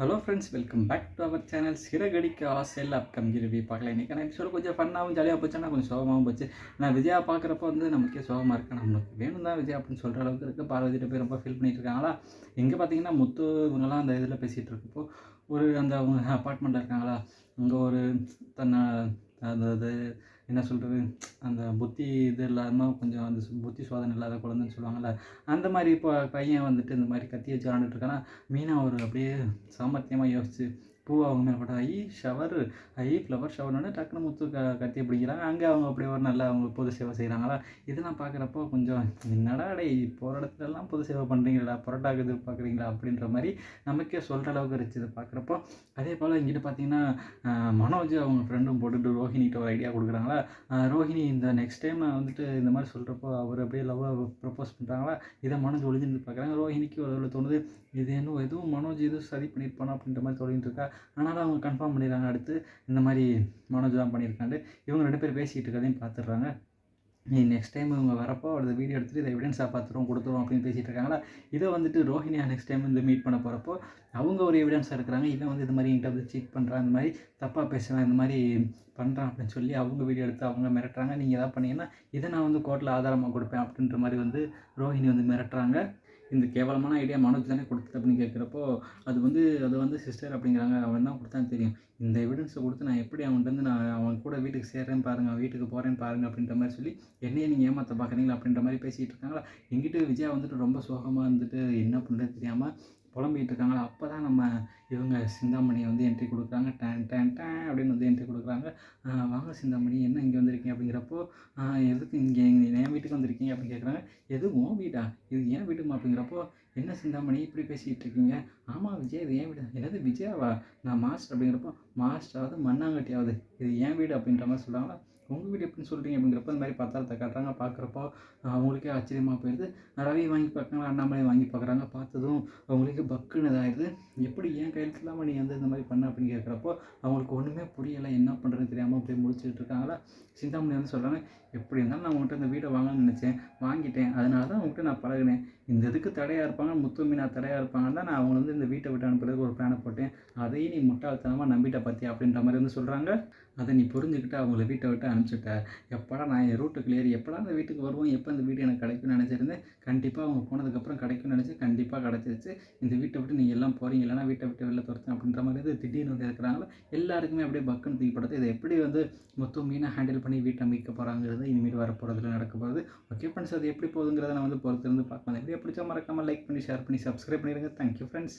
Hello friends, welcome back to our channel. சிறகடிக்க ஆசையில் upcoming review பார்க்கலாம். இன்றைக்கான எபிசோடு கொஞ்சம் ஃபன்னாகவும் ஜாலியாக போச்சுன்னா கொஞ்சம் சோகமாகவும் போச்சு. நான் விஜயா பார்க்குறப்போ நமக்கே சோகமாக இருக்குது. நம்மளுக்கு வேணும் தான் விஜயா அப்படின்னு சொல்கிற அளவுக்கு இருக்குது. பார்வதிட்ட போய் ரொம்ப ஃபீல் பண்ணிகிட்டு இருக்காங்களா. எங்கே பார்த்தீங்கன்னா முத்து இவங்கெல்லாம் அந்த இதில் பேசிகிட்டு இருக்கப்போ அந்த அவங்க அப்பார்ட்மெண்ட்டில் இருக்காங்களா, அங்கே ஒரு தன்னை அந்த இது என்ன சொல்கிறது, அந்த புத்தி இது இல்லாமல் கொஞ்சம் அந்த புத்தி சோதனை இல்லாத குழந்தைன்னு சொல்லுவாங்கள்ல, அந்த மாதிரி இப்போ பையன் இந்த மாதிரி கத்தி வச்சு விளாண்டுட்டு இருக்கானா. மீனா ஒரு அப்படியே சாமர்த்தியமாக யோசிச்சு பூ அவங்க மேலே போட்டால் ஷவர் ஃப்ளவர் ஷவர்னு டக்குனு முத்து கத்தி பிடிக்கிறாங்க. அங்கே அவங்க அப்படியே ஒரு நல்லா அவங்க பொது சேவை செய்கிறாங்களா. இதெல்லாம் பார்க்குறப்போ கொஞ்சம் என்னடா போகிற இடத்துலலாம் பொது சேவை பண்ணுறீங்களா, புரோட்டாக்கு எதிர்பார்க்குறீங்களா அப்படின்ற மாதிரி நமக்கே சொல்கிற அளவுக்கு இருந்துச்சு இதை பார்க்குறப்போ. அதே போல் இங்கிட்ட பார்த்தீங்கன்னா மனோஜ் அவங்க ஃப்ரெண்டும் போட்டுட்டு ரோஹினிகிட்ட ஒரு ஐடியா கொடுக்குறாங்களா. ரோஹினி இந்த நெக்ஸ்ட் டைம் நான் இந்த மாதிரி சொல்கிறப்போ அவர் அப்படியே லவ்வை ப்ரப்போஸ் பண்ணுறாங்களா. இதை மனோஜ் ஒளிஞ்சிருந்து பார்க்குறாங்க. ரோஹினிக்கு ஒரு தோணுது, இது எதுவும் மனோஜ் எதுவும் சதி பண்ணியிருப்பானோ அப்படின்ற மாதிரி தோணிட்டு இருக்கா. ஆனாலும் அவங்க கன்ஃபார்ம் பண்ணிடுறாங்க அடுத்து இந்த மாதிரி மனோஜ் தான் பண்ணியிருக்காண்டு. இவங்க 2 பேர் பேசிகிட்டு இருக்கதையும் பார்த்துடுறாங்க. நீ நெக்ஸ்ட் டைம் இவங்க வரப்போ அந்த வீடியோ எடுத்துகிட்டு இதை எவிடன்ஸாக பார்த்துருவோம் கொடுத்துருவோம் அப்படின்னு பேசிகிட்டு இருக்காங்களா. இதை ரோஹினியா நெக்ஸ்ட் டைம் மீட் பண்ண போகிறப்போ அவங்க ஒரு எவிடன்ஸாக இருக்கிறாங்க. இவன் இது மாதிரி என்கிட்ட சீட் பண்ணுறான், இந்த மாதிரி தப்பாக பேசுவேன், இந்த மாதிரி பண்ணுறான் அப்படின்னு சொல்லி அவங்க வீடியோ எடுத்து அவங்க மிரட்டுறாங்க. நீங்கள் எதாவது பண்ணீங்கன்னா இதை நான் கோர்ட்டில் ஆதாரமாக கொடுப்பேன் அப்படின்ற மாதிரி ரோஹினி மிரட்டுறாங்க. இந்த கேவலமான ஐடியா மனோஜ் தானே கொடுத்தது அப்படின்னு கேட்குறப்போ அது சிஸ்டர் அப்படிங்கிறாங்க. அவன் தான் கொடுத்தான்னு தெரியும். இந்த எவிடன்ஸை கொடுத்து நான் எப்படி நான் அவன் கூட வீட்டுக்கு சேர்றேன்னு பாருங்கள், அவன் வீட்டுக்கு போகிறேன்னு பாருங்கள் அப்படின்ற மாதிரி சொல்லி என்னையே நீங்கள் ஏமாற்ற பார்க்குறீங்களா அப்படின்ற மாதிரி பேசிகிட்டு இருக்காங்களா. எங்கிட்ட விஜயா ரொம்ப சோகமாக என்ன பண்ணுறது தெரியாமல் புலம்பிகிட்டு இருக்காங்களா. அப்போ தான் இவங்க சிந்தாமணி என்ட்ரி கொடுக்குறாங்க. டேன் டேன் டேன் அப்படின்னு என்ட்ரி கொடுக்குறாங்க. வாங்க சிந்தாமணி, என்ன இங்கே வந்திருக்கீங்க அப்படிங்கிறப்போ எதுக்கு இங்கே என் வீட்டுக்கு வந்திருக்கீங்க அப்படின்னு கேட்குறாங்க. எது உன் வீடா, இது ஏன் வீட்டுமா அப்படிங்கிறப்போ, என்ன சிந்தாமணி இப்படி பேசிகிட்டு இருக்கீங்க. ஆமாம் விஜய், இது ஏன் வீடு. என்னது விஜயாவா, நான் மாஸ்டர் அப்படிங்கிறப்போ, மாஸ்டராவது மண்ணாங்கட்டியாவது இது ஏன் வீடு அப்படின்ற மாதிரி சொல்கிறாங்களா. உங்கள் வீடு எப்படின்னு சொல்கிறீங்க அப்படிங்கிறப்ப இந்த மாதிரி பத்திரத்தை காட்டுறாங்க. பார்க்குறப்போ அவங்களுக்கே ஆச்சரியமாக போயிடுது. ரவி வாங்கி பார்க்குறாங்க, அண்ணாமலை வாங்கி பார்க்குறாங்க. பார்த்ததும் அவங்களுக்கு பக்குன்னு இதாகிடுது. எப்படி ஏன் கையெழுத்து இல்லாமல் நீ இந்த மாதிரி பண்ண அப்படின்னு கேட்குறப்போ அவங்களுக்கு ஒன்றுமே புரியலை, என்ன பண்ணுறதுன்னு தெரியாமல் அப்படியே முடிச்சுட்டு இருக்காங்களா. சிந்தாமணி சொல்கிறாங்க, எப்படி இருந்தாலும் நான் உங்கள்கிட்ட இந்த வீடை வாங்கணும்னு நினச்சேன், வாங்கிட்டேன், அதனால தான் உங்கள்கிட்ட நான் பழகினேன். இந்த இதுக்கு தடையாக இருப்பாங்க, முத்து மீனா தடையாக இருப்பாங்கன்னு தான் நான் அவங்க இந்த வீட்டை விட்டு அனுப்புறதுக்கு ஒரு பிளானை போட்டேன். அதையும் நீ முட்டாள்தனமாக நம்பிட்ட பார்த்தியா அப்படின்ற மாதிரி சொல்கிறாங்க. அதை நீ புரிஞ்சுக்கிட்டு அவங்கள வீட்டை விட்டு அனுப்பிச்சிட்ட. எப்படா நான் என் ரூட்டு கிளியர், எப்படா அந்த வீட்டுக்கு வருவோம், எப்போ இந்த வீடு எனக்கு கிடைக்கும்னு நினச்சிருந்தேன். கண்டிப்பாக அவங்க போனதுக்கப்புறம் கிடைக்கும்னு நினச்சி கண்டிப்பாக கிடச்சிருச்சு. இந்த வீட்டை விட்டு நீங்கள் எல்லாம் போகிறீங்க, இல்லைனா வீட்டை விட்டு வெளில துரத்தேன் அப்படின்ற மாதிரி திடீர்னு இருக்கிறாங்களோ. எல்லாருக்குமே அப்படியே பக்குன்னு தூக்கிப்படுது. இதை எப்படி முத்து மீனை ஹேண்டில் பண்ணி வீட்டை மீட்க போகிறாங்கிறது இனிமேல் வரப்போகிறதுல நடக்க போகுது. ஓகே ஃப்ரெண்ட்ஸ், அது எப்படி போகுதுங்கிறத நான் பொறுத்திருந்து பார்க்கலாம். எப்படி பிடிச்சா மறக்காமல் லைக் பண்ணி ஷேர் பண்ணி சப்ஸ்கிரைப் பண்ணிடுங்க. Thank you friends.